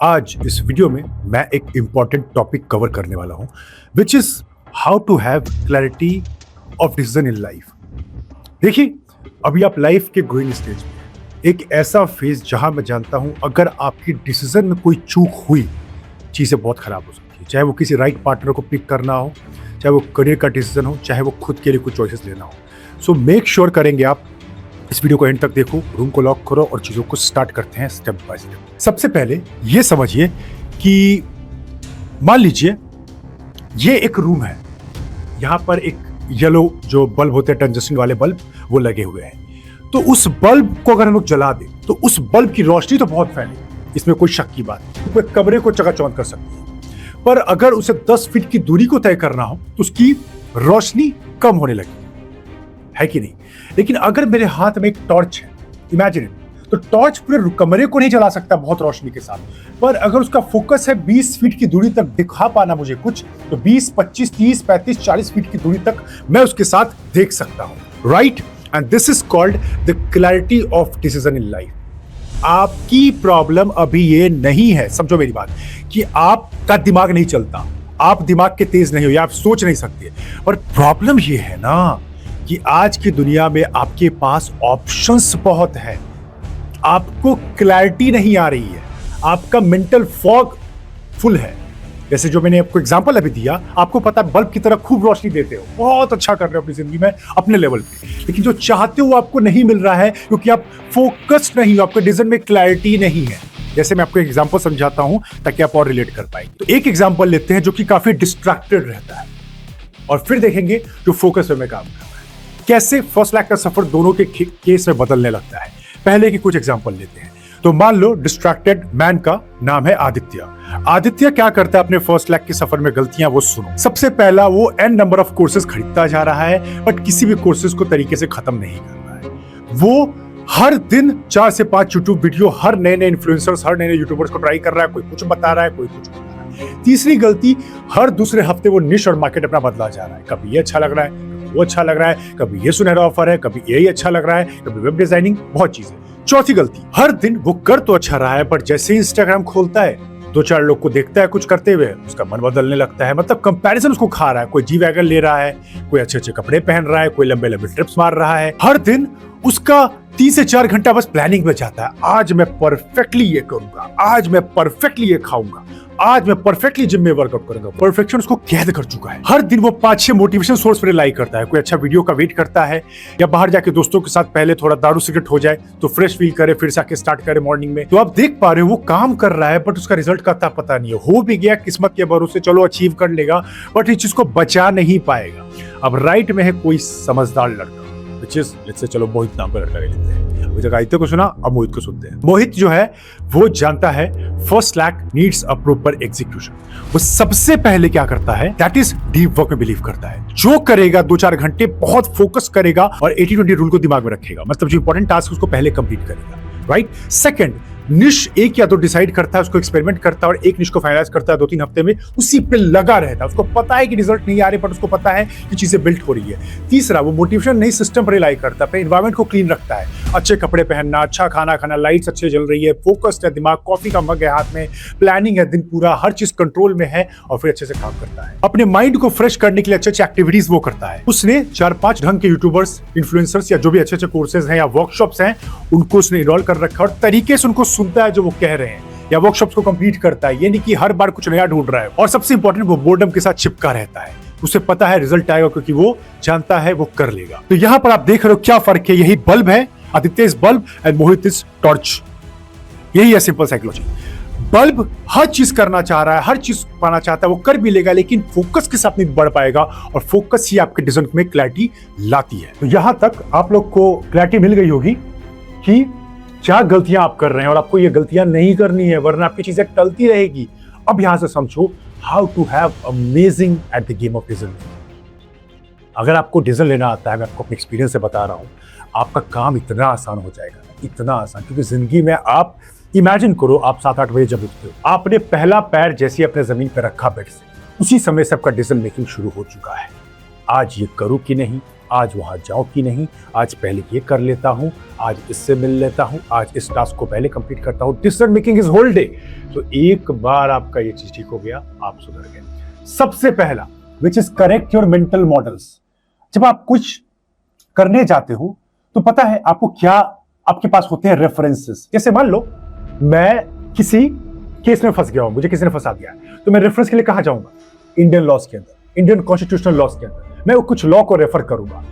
आज इस वीडियो में मैं एक इंपॉर्टेंट टॉपिक कवर करने वाला हूं which is how to have clarity of decision in life. देखिए, अभी आप लाइफ के ग्रोइंग स्टेज में हैं। एक ऐसा फेज जहां मैं जानता हूं अगर आपकी डिसीजन में कोई चूक हुई, चीज़ें बहुत खराब हो सकती है। चाहे वो किसी राइट पार्टनर को पिक करना हो, चाहे वो करियर का डिसीजन हो, चाहे वो खुद के लिए कुछ चॉइसेस लेना हो। सो मेक श्योर करेंगे आप इस वीडियो को एंड तक देखो, रूम को लॉक करो और चीज़ों को स्टार्ट करते हैं स्टेप बाय स्टेप। सबसे पहले ये समझिए कि मान लीजिए ये एक रूम है, यहाँ पर एक येलो जो बल्ब होते हैं टंजस्टन वाले बल्ब, वो लगे हुए हैं। तो उस बल्ब को अगर हम लोग जला दें तो उस बल्ब की रोशनी तो बहुत फैलेगी, इसमें कोई शक की बात नहीं, पूरे कमरे को चकाचौंध कर सकती है। पर अगर उसे 10 फीट की दूरी को तय करना हो तो उसकी रोशनी कम होने लगी, है कि नहीं? लेकिन अगर मेरे हाथ में एक टॉर्च है, इमेजिन, तो टॉर्च पूरे कमरे को नहीं जला सकता बहुत रोशनी के साथ, पर अगर उसका फोकस है 20 फीट की दूरी तक दिखा पाना मुझे कुछ, तो 20, 25, 30, 35, 40 फीट की दूरी तक मैं उसके साथ देख सकता हूं, right? And this is called the clarity of decision in life. आपकी प्रॉब्लम अभी ये नहीं है, समझो मेरी बात, कि आपका दिमाग नहीं चलता, आप दिमाग के तेज नहीं हो या आप सोच नहीं सकते, पर प्रॉब्लम ये है ना कि आज की दुनिया में आपके पास ऑप्शंस बहुत है, आपको क्लैरिटी नहीं आ रही है, आपका मेंटल फॉग फुल है। जैसे जो मैंने आपको एग्जांपल अभी दिया, आपको पता है बल्ब की तरह खूब रोशनी देते हो, बहुत अच्छा कर रहे हो अपनी जिंदगी में अपने लेवल पे, लेकिन जो चाहते हो वो आपको नहीं मिल रहा है क्योंकि आप फोकस्ड नहीं हो, आपके डिसीजन में क्लैरिटी नहीं है। जैसे मैं आपको एग्जांपल समझाता हूं ताकि आप और रिलेट कर पाएंगे। तो एक एग्जांपल लेते हैं जो कि काफी डिस्ट्रैक्टेड रहता है, और फिर देखेंगे जो फोकस में काम कर रहा है, कैसे फर्स्ट लैक का सफर दोनों के केस में बदलने लगता है। पहले की कुछ एग्जांपल लेते हैं। तो मान लो डिस्ट्रैक्टेड मैन का नाम है आदित्य। आदित्य क्या करता है अपने फर्स्ट लैक के सफर में? गलतियां वो सुनो। सबसे पहला, वो एन नंबर ऑफ कोर्सेज खरीदता जा रहा है बट किसी भी कोर्सेज को तरीके से खत्म नहीं कर रहा है। वो हर दिन 4 से 5 यूट्यूब वीडियो, हर नए यूट्यूबर्स, हर नए यूट्यूबर्स को ट्राई कर रहा है, कोई कुछ बता रहा है, कोई कुछ बता रहा है। तीसरी गलती, हर दूसरे हफ्ते वो निश और मार्केट अपना बदला जा रहा है। कभी ये अच्छा लग रहा है, वो अच्छा लग रहा है, कभी ये सुनहरा ऑफर है, कभी यही अच्छा लग रहा है, कभी वेब डिजाइनिंग, बहुत चीजें। चौथी गलती, हर दिन वो कर तो अच्छा रहा है पर जैसे ही इंस्टाग्राम खोलता है, 2-4 लोग को देखता है कुछ करते हुए, उसका मन बदलने लगता है। मतलब कंपैरिजन उसको खा रहा है। कोई जी वैगन ले रहा है, कोई अच्छे अच्छे कपड़े पहन रहा है, कोई लंबे लंबे ट्रिप्स मार रहा है। हर दिन उसका 3 से 4 घंटा बस प्लानिंग में जाता है। आज मैं परफेक्टली ये करूंगा, आज मैं परफेक्टली ये खाऊंगा, आज मैं परफेक्टली जिम में वर्कआउट करूंगा। परफेक्शन उसको कैद कर चुका है। हर दिन वो 5-6 मोटिवेशन सोर्स पर रिलाई करता है। कोई अच्छा वीडियो का वेट करता है, या बाहर जाके दोस्तों के साथ पहले थोड़ा दारू सिगरेट हो जाए तो फ्रेश फील करे, फिर से आके स्टार्ट करे मॉर्निंग में। तो आप देख पा रहे हो वो काम कर रहा है बट उसका रिजल्ट का पता नहीं है। हो भी गया किस्मत के भरोसे, चलो अचीव कर लेगा, बट इस चीज को बचा नहीं पाएगा। अब राइट में है कोई समझदार लड़का, चलो मोहित नाम का लड़का ले लेते हैं। अभी तक आदित्य को सुना, अब मोहित को सुनते हैं। मोहित जो है वो जानता है first lack needs a proper execution. वो सबसे पहले क्या करता है, दैट इज डीप वर्क में बिलीव करता है। जो करेगा 2-4 घंटे बहुत फोकस करेगा और 80-20 रूल को दिमाग में रखेगा। मतलब जो इंपॉर्टेंट टास्क उसको पहले कंप्लीट करेगा, राइट? सेकंड, निश एक या दो डिसाइड करता है, उसको एक्सपेरिमेंट करता है और एक निश को फाइनलाइज करता है 2-3 हफ्ते में, उसी पे लगा रहता है। उसको पता है कि रिजल्ट नहीं आ रहे, पर उसको पता है कि चीजें बिल्ड हो रही है। तीसरा, वो मोटिवेशन नहीं सिस्टम पर रिलाई करता है, अपने एनवायरनमेंट को क्लीन रखता है, अच्छे कपड़े पहनना, अच्छा खाना खाना, लाइट्स अच्छे जल रही है, फोकस्ड है दिमाग, कॉफी का मग है हाथ में, प्लानिंग है दिन पूरा, हर चीज कंट्रोल में है, और फिर अच्छे से काम करता है। अपने माइंड को फ्रेश करने के लिए अच्छे अच्छे एक्टिविटीज वो करता है। उसने 4-5 ढंग के यूट्यूबर्स, इन्फ्लुएंसर्स या जो भी अच्छे अच्छे कोर्सेज हैं या वर्कशॉप्स हैं, उनको उसने इनरोल कर रखा है और तरीके से उनको सुनता है जो वो कह रहे हैं, या वर्कशॉप्स को कंप्लीट करता है। ये नहीं कि हर बार कुछ नया ढूंढ रहा है। और सबसे इंपॉर्टेंट, वो बोर्डम के साथ चिपका रहता है। उसे पता है रिजल्ट आएगा क्योंकि वो जानता है वो कर लेगा। तो यहां पर आप देख रहे हो क्या फर्क है। यही बल्ब है, Aditya is bulb and Mohit is torch. यही है सिंपल साइकोलॉजी। बल्ब हर चीज करना चाह रहा है, हर चीज पाना चाहता है, वो कर भी लेगा, लेकिन फोकस के साथ नहीं बढ़ पाएगा, और फोकस ही आपके डिसीजन में क्लैरिटी लाती है। तो यहां तक आप लोग को क्लैरिटी मिल गई होगी कि क्या गलतियां आप कर रहे हैं और आपको ये गलतियां नहीं करनी है, वरना आपकी चीजें टलती रहेगी। अब यहां से समझो how to have amazing at the game of decision. अगर आपको डिसीजन लेना आता है, मैं आपको अपने एक्सपीरियंस से बता रहा हूं, आपका काम इतना आसान हो जाएगा, इतना आसान। क्योंकि जिंदगी में आप इमेजिन करो, आप 7-8 बजे जब उठते हो, आपने पहला पैर जैसे अपने जमीन पर रखा बेड से, उसी समय से आपका डिसीजन मेकिंग शुरू हो चुका है। आज ये करूं कि नहीं, आज वहां जाऊं कि नहीं, आज पहले ये कर लेता हूं, आज इससे मिल लेता हूं, आज इस टास्क को पहले कंप्लीट करता हूं। Decision making is whole day. तो एक बार आपका ये चीज ठीक हो गया, आप सुधर गए। सबसे पहला which is correct your mental models. जब आप कुछ करने जाते हो तो पता है आपको क्या आपके पास होते हैं रेफरेंसेस। जैसे मान लो मैं किसी केस में फंस गया हूं, मुझे किसी ने फंसा दिया है, तो मैं रेफरेंस के लिए कहां जाऊंगा? इंडियन लॉज के अंदर, इंडियन कॉन्स्टिट्यूशनल लॉज के अंदर मैं कुछ लॉ को रेफर करूंगा।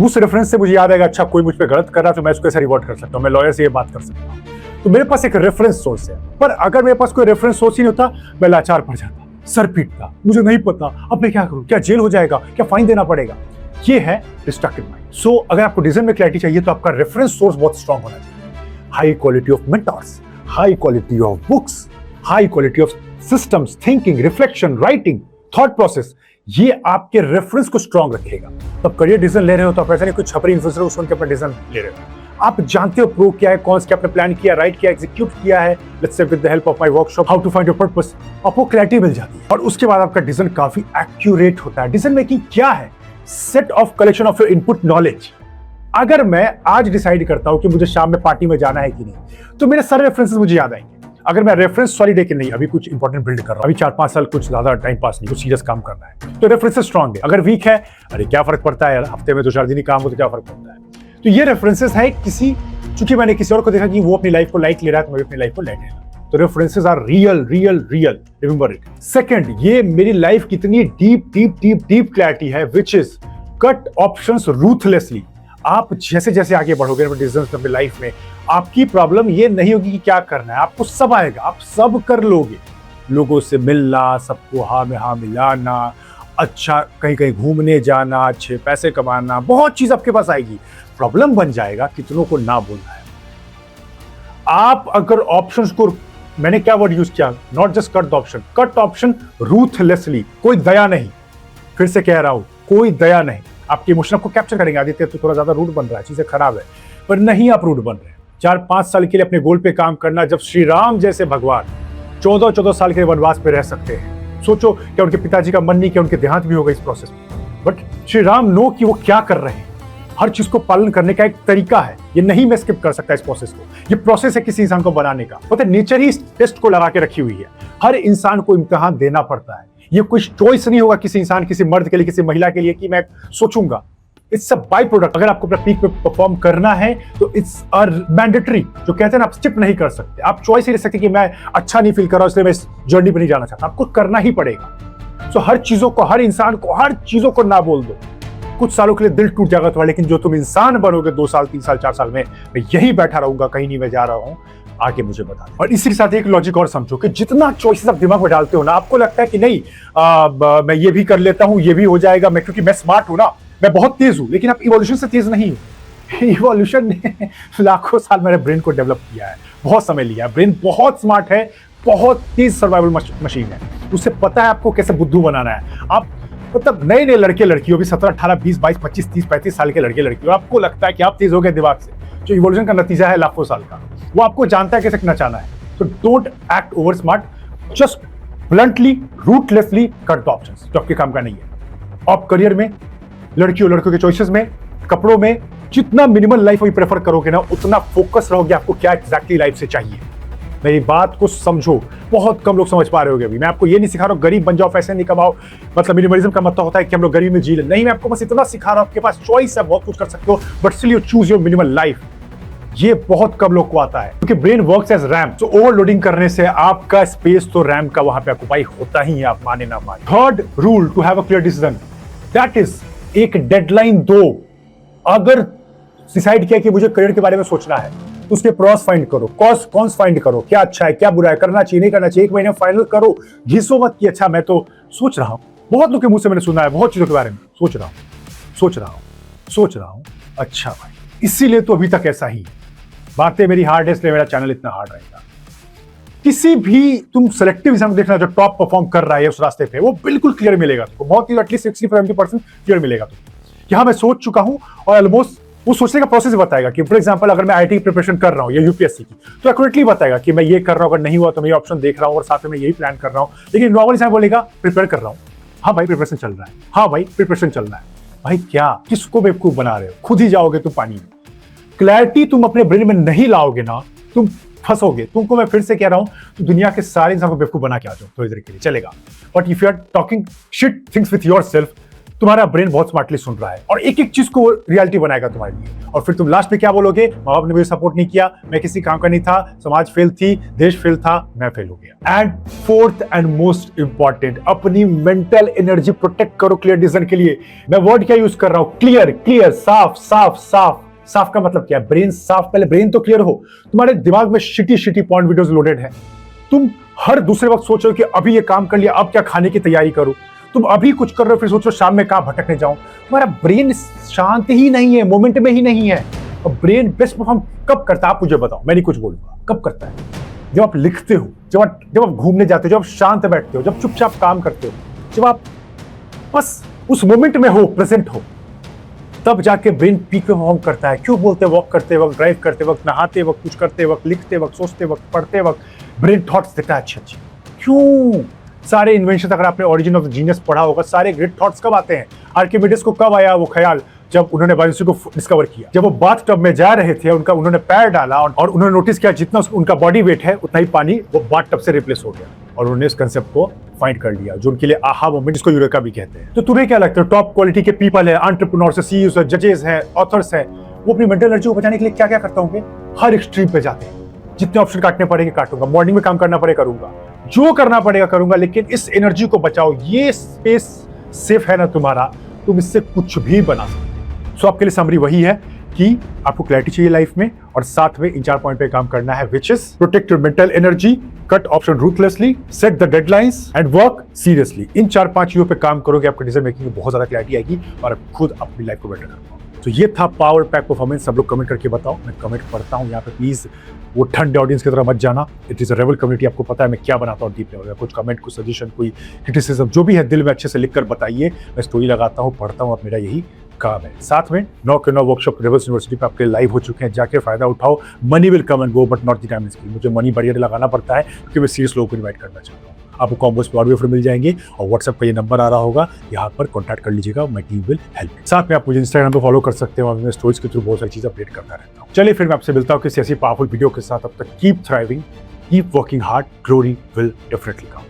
उस रेफरेंस से मुझे याद आएगा, अच्छा कोई मुझ पे गलत कर रहा है तो मैं इसको ऐसे रिवॉर्ड कर सकता हूं, मैं लॉयर से ये बात कर सकता हूं। तो मेरे पास एक रेफरेंस सोर्स है। पर अगर मेरे पास कोई रेफरेंस सोर्स ही नहीं होता, मैं लाचार पड़ जाता, सर पीटता, मुझे नहीं पता अब मैं क्या करूं, क्या जेल हो जाएगा, क्या फाइन देना पड़ेगा। ये है डिस्ट्रैक्टेड माइंड। सो अगर आपको डिसीजन में क्लैरिटी चाहिए तो आपका रेफरेंस सोर्स बहुत स्ट्रांग होना चाहिए। High quality of mentors, high quality of books, high quality of systems, thinking, reflection, writing, thought process, ये आपके रेफरेंस को स्ट्रांग रखेगा। तब करियर डिसीजन ले रहे हो तो आप ऐसा नहीं कुछ छपरी इन्फ्लुएंसर को सुन के अपना डिसीजन ले रहे हो। आप जानते हो प्रो क्या है, कौन क्या आपने प्लान किया, राइट किया, एग्जीक्यूट किया है। Let's see with the help of my workshop how to find your purpose, आपको क्लैरिटी मिल जाती है और उसके बाद आपका डिसीजन काफी एक्यूरेट होता है। डिसीजन मेकिंग क्या है? Set of collection of your input knowledge. अगर मैं आज डिसाइड करता हूं कि मुझे शाम में पार्टी में जाना है कि नहीं, तो मेरे सारे रेफरेंसेस मुझे याद आएंगे। अगर मैं रेफरेंस सॉलिड है कि नहीं, अभी कुछ इंपॉर्टेंट बिल्ड कर रहा हूं, अभी 4-5 साल कुछ ज्यादा टाइम पास नहीं, कुछ सीरियस काम करना है, तो रेफरेंसेस स्ट्रांग है। अगर वीक है, अरे क्या फर्क पड़ता है यार, हफ्ते में 2-4 दिन ही काम हो तो क्या फर्क पड़ता है। तो ये रेफरेंसेस है किसी, चूंकि मैंने किसी और को देखा कि वो अपनी लाइफ को लाइट ले रहा है तो मैं अपनी लाइफ को लाइट ले रहा हूं। तो references are real real real, remember it. Second, ये मेरी लाइफ कितनी deep deep deep deep clarity है, which is cut options ruthlessly. आप जैसे जैसे आगे बढ़ोगे डिसीजंस अपनी लाइफ में, आपकी प्रॉब्लम ये नहीं होगी कि क्या करना है, आपको सब आएगा, आप सब कर लोगे। लोगों से मिलना, सबको हाँ में हाँ मिलाना, अच्छा कहीं कहीं घूमने जाना, अच्छे पैसे कमाना, बहुत चीज आपके पास आएगी। प्रॉब्लम बन जाएगा कितनों को ना बोलना है। आप अगर ऑप्शंस को, मैंने क्या वर्ड यूज किया, not just cut the option, cut option ruthlessly, कोई दया नहीं। फिर से कह रहा हूं, कोई दया नहीं। आपके इमोशन को कैप्चर करेंगे। आदित्य तो थोड़ा ज्यादा रूड बन रहा है, चीजें खराब है, पर नहीं, आप रूड बन रहे हैं। 4-5 साल के लिए अपने गोल पे काम करना, जब श्री राम जैसे भगवान 14-14 साल के वनवास पे रह सकते हैं। सोचो क्या उनके पिताजी का मन नहीं किया, उनके देहांत भी होगा इस प्रोसेस में, बट श्री राम नो कि वो क्या कर रहे हैं। हर चीज को पालन करने का एक तरीका है, ये नहीं मैं स्किप कर सकता इस प्रोसेस को। ये प्रोसेस है किसी इंसान को बनाने का। पता है, नेचर ही इस टेस्ट को लगा के रखी हुई है। हर इंसान को इम्तिहान देना पड़ता है। ये कोई चॉइस नहीं होगा किसी इंसान, किसी मर्द के लिए, किसी महिला के लिए कि मैं सोचूंगा। It's a by product. अगर आपको अपना पीक पे परफॉर्म करना है तो इट्स अ मैंडेटरी, जो कहते हैं ना, आप स्किप नहीं कर सकते। आप चॉइस ही ले सकते कि मैं अच्छा नहीं फील कर रहा हूं इसलिए मैं इस जर्नी पे नहीं जाना चाहता। आपको करना ही पड़ेगा। सो हर चीजों को, हर इंसान को, हर चीजों को ना बोल दो। कुछ सालों के लिए दिल टूट जाएगा तुम्हारा, लेकिन जो तुम इंसान बनोगे 2 साल 3 साल 4 साल में, मैं यही बैठा रहूंगा, कहीं नहीं मैं जा रहा हूं, आके मुझे बता दो। और इसी के साथ एक लॉजिक और समझो कि जितना चॉइसेस आप दिमाग में डालते हो ना, आपको लगता है कि नहीं मैं ये भी कर लेता हूं, ये भी हो जाएगा, मैं क्योंकि मैं स्मार्ट हूं ना, मैं बहुत तेज हूं। लेकिन आप इवोल्यूशन से तेज नहीं हो। इवोल्यूशन ने लाखों साल मेरे ब्रेन को डेवलप किया है, बहुत समय लिया है। ब्रेन बहुत स्मार्ट है, बहुत तेज सर्वाइवल मशीन है। उसे पता है आपको कैसे बुद्धू बनाना है। आप मतलब नए नए लड़के लड़कियों भी 17, 18, 20, 22, 25, 30, 35 साल के लड़के लड़कियों, आपको लगता है कि आप तेज हो गए दिमाग से, जो इवोल्यूशन का नतीजा है लाखों साल का। वो आपको जानता है कैसे नचाना है। तो don't act over smart, just bluntly, ruthlessly cut the options जो आपके काम का नहीं है। आप करियर में, लड़कियों लड़कों के चॉइसेस में, कपड़ों में, जितना मिनिमल लाइफ अभी प्रेफर करोगे ना, उतना फोकस रहोगे आपको क्या एग्जैक्टली लाइफ से चाहिए। मेरी बात को समझो, बहुत कम लोग समझ पा रहे होगे अभी। मैं आपको ये नहीं सिखा रहा हूँ गरीब बन जाओ, पैसे नहीं कमाओ, मतलब मिनिमलिज्म का मतलब होता है कि हम लोग गरीब में जी ले। नहीं, मैं आपको बस इतना सिखा रहा हूँ, आपके पास चॉइस है, बहुत कुछ कर सकते हो, but still you choose your minimal life. ये बहुत कम लोग को आता है, क्योंकि ब्रेन वर्क्स एज रैम। तो ओवरलोडिंग करने से आपका स्पेस तो रैम का वहां पे ऑक्युपाई होता ही है, आप माने ना माने। Third rule to have a clear decision, that is एक डेडलाइन दो। अगर डिसाइड किया कि मुझे करियर के बारे में सोचना है, तो उसके प्रॉस फाइंड करो, कॉन्स फाइंड करो, क्या अच्छा है, क्या बुरा है, करना चाहिए, नहीं करना चाहिए। 1 महीने फाइनल करो, घिसो मत कि अच्छा मैं तो सोच रहा हूं। बहुत लोग के मुंह से मैंने सुना है बहुत चीजों के बारे में, सोच रहा हूं। अच्छा भाई, इसीलिए तो अभी तक ऐसा ही है। बातें मेरी हार्ड है, इसलिए मेरा चैनल इतना हार्ड रहेगा। किसी भी तुम सेलेक्टिव इंसान को देखना जो टॉप परफॉर्म कर रहा है उस रास्ते पे, वो बिल्कुल क्लियर मिलेगा तुमको, बहुत ही एटलीस्ट 60-70% क्लियर मिलेगा तुमको कि हाँ मैं सोच चुका हूं। और ऑलमोस्ट वो सोचने का प्रोसेस बताएगा कि फॉर एग्जांपल अगर मैं आईटी की प्रिपरेशन कर रहा हूं या यूपीएससी की, तो एक्यूरेटली बताएगा कि मैं ये कर रहा हूं, अगर नहीं हुआ तो मैं ये ऑप्शन देख रहा हूं और साथ में मैं यही प्लान कर रहा हूं। लेकिन नॉर्मल इंसान बोलेगा प्रिपेयर कर रहा हूं, हाँ भाई प्रिपरेशन चल रहा है, हाँ भाई प्रिपरेशन चल रहा है। भाई क्या, किसको बेवकूफ बना रहे हो? खुद ही जाओगे तुम पानी में। क्लैरिटी तुम अपने ब्रेन में नहीं लाओगे ना, तुम फंसोगे। तुमको मैं फिर से कह रहा हूं, तो दुनिया के सारे इंसान को बेवकूफ बना के आ जाओ थोड़ी देर के लिए, चलेगा। But if you are talking shit things with yourself, तुम्हारा ब्रेन बहुत स्मार्टली सुन रहा है और एक एक चीज को रियलिटी बनाएगा तुम्हारे लिए। और फिर तुम लास्ट में क्या बोलोगे? माँ बाप ने मुझे सपोर्ट नहीं किया, मैं किसी काम का नहीं था, समाज फेल थी, देश फेल था, मैं फेल हो गया। And fourth and most important, अपनी मेंटल एनर्जी प्रोटेक्ट करो क्लियर डिसीजन के लिए। मैं वर्ड क्या यूज कर रहा हूं? क्लियर, क्लियर, साफ साफ साफ। साफ का मतलब क्या है? ब्रेन साफ। पहले ब्रेन तो क्लियर हो। तुम्हारे दिमाग में शिटी पॉइंट वीडियोस लोडेड है। तुम हर दूसरे वक्त सोचो कि अभी ये काम कर लिया, अब क्या खाने की तैयारी करूं। तुम अभी कुछ कर रहे हो, फिर सोचो शाम में कहां भटकने जाऊं। तुम्हारा ब्रेन शांत ही नहीं है, मोमेंट में ही नहीं है। और ब्रेन बेस्ट परफॉर्म कब करता है? आप मुझे बताओ, मैं नहीं कुछ बोलूंगा। कब करता है? जब आप लिखते हो, जब आप घूमने जाते हो, जब आप शांत बैठते हो, जब चुपचाप काम करते हो, जब आप बस उस मोमेंट में हो, प्रेजेंट हो, तब जाके ब्रेन पीक परफॉर्म करता है। क्यों बोलते? वॉक करते वक्त, ड्राइव करते वक्त, नहाते वक्त, कुछ करते वक्त, लिखते वक्त, सोचते वक्त, पढ़ते वक्त ब्रेन थॉट्स देता है अच्छे अच्छे। क्यों? सारे इन्वेंशन, अगर आपने ओरिजिन ऑफ द जीनियस पढ़ा होगा, सारे ग्रेट थॉट्स कब आते हैं? आर्किमिडीज को कब आया वो ख्याल? जब उन्होंने बायोलॉजी को डिस्कवर किया। जब वो बाथ टब में जा रहे थे, उन्होंने पैर डाला और उन्होंने नोटिस किया जितना उनका बॉडी वेट है उतना ही पानी वो बाथ टब से रिप्लेस हो गया और उन्होंने इस कंसेप्ट को फाइंड कर लिया, जो उनके लिए आहा मोमेंट, जिसको यूरेका भी कहते हैं। तो तुम्हें क्या लगता है? टॉप क्वालिटी के पीपल है, एंटरप्रेन्योर्स, सीईओज है, जजेस हैं, ऑथर्स हैं, वो अपनी मेंटल एनर्जी को बचाने के लिए क्या क्या करते होंगे? हर एक्सट्रीम पे जाते हैं। जितने ऑप्शन काटने पड़ेंगे काटूंगा, मॉर्निंग में काम करना पड़े करूंगा, जो करना पड़ेगा करूंगा, लेकिन इस एनर्जी को बचाओ। ये स्पेस सेफ है ना तुम्हारा, तुम इससे कुछ भी बना सकते हो। सो आपके लिए समरी वही है कि आपको क्लैरिटी चाहिए लाइफ में, और साथ में इन 4 पॉइंट पे काम करना है, which is protect your mental energy, cut option ruthlessly, set the deadlines and work seriously. इन 4-5 चीजों पे काम करोगे, आपके डिसीजन मेकिंग में बहुत ज्यादा क्लैरिटी आएगी और आप खुद अपनी लाइफ को बेटर कर पाओगे। तो ये था पावर पैक परफॉर्मेंस। सब लोग कमेंट करके बताओ, मैं कमेंट पढ़ता हूँ यहाँ पे। प्लीज वो ठंडे ऑडियंस की तरह मत जाना। It is a rebel community, आपको पता है मैं क्या बनाता हूँ डीप लेवल। कुछ कमेंट, कुछ सजेशन, कोई क्रिटिसिज्म, जो भी है दिल में अच्छे से लिख कर बताइए। मैं स्टोरी लगाता हूँ, पढ़ता हूँ, अब मेरा यही काम है। साथ में 9 के 9 वर्कशॉप रेबल्स यूनिवर्सिटी पे आपके लाइव हो चुके हैं, जाके फायदा उठाओ। Money will come and go but not the time skill. मुझे मनी बढ़िया लगाना पड़ता है क्योंकि मैं सीरियस लोगों को इन्वाइट करना चाहता हूँ। आपको कॉम्बोस पे और भी ऑफर मिल जाएंगे और व्हाट्सएप का ये नंबर आ रहा होगा, यहाँ पर कॉन्टैक्ट कर लीजिएगा, माय टीम विल हेल्प। साथ में आप मुझे इंस्टाग्राम पे फॉलो कर सकते हो, मैं स्टोरीज के थ्रू बहुत सारी चीजें अपडेट करता रहता हूँ। चलिए फिर मैं आपसे मिलता हूँ किसी ऐसी पावरफुल वीडियो के साथ। अब तक keep thriving, keep working hard, glory will definitely come.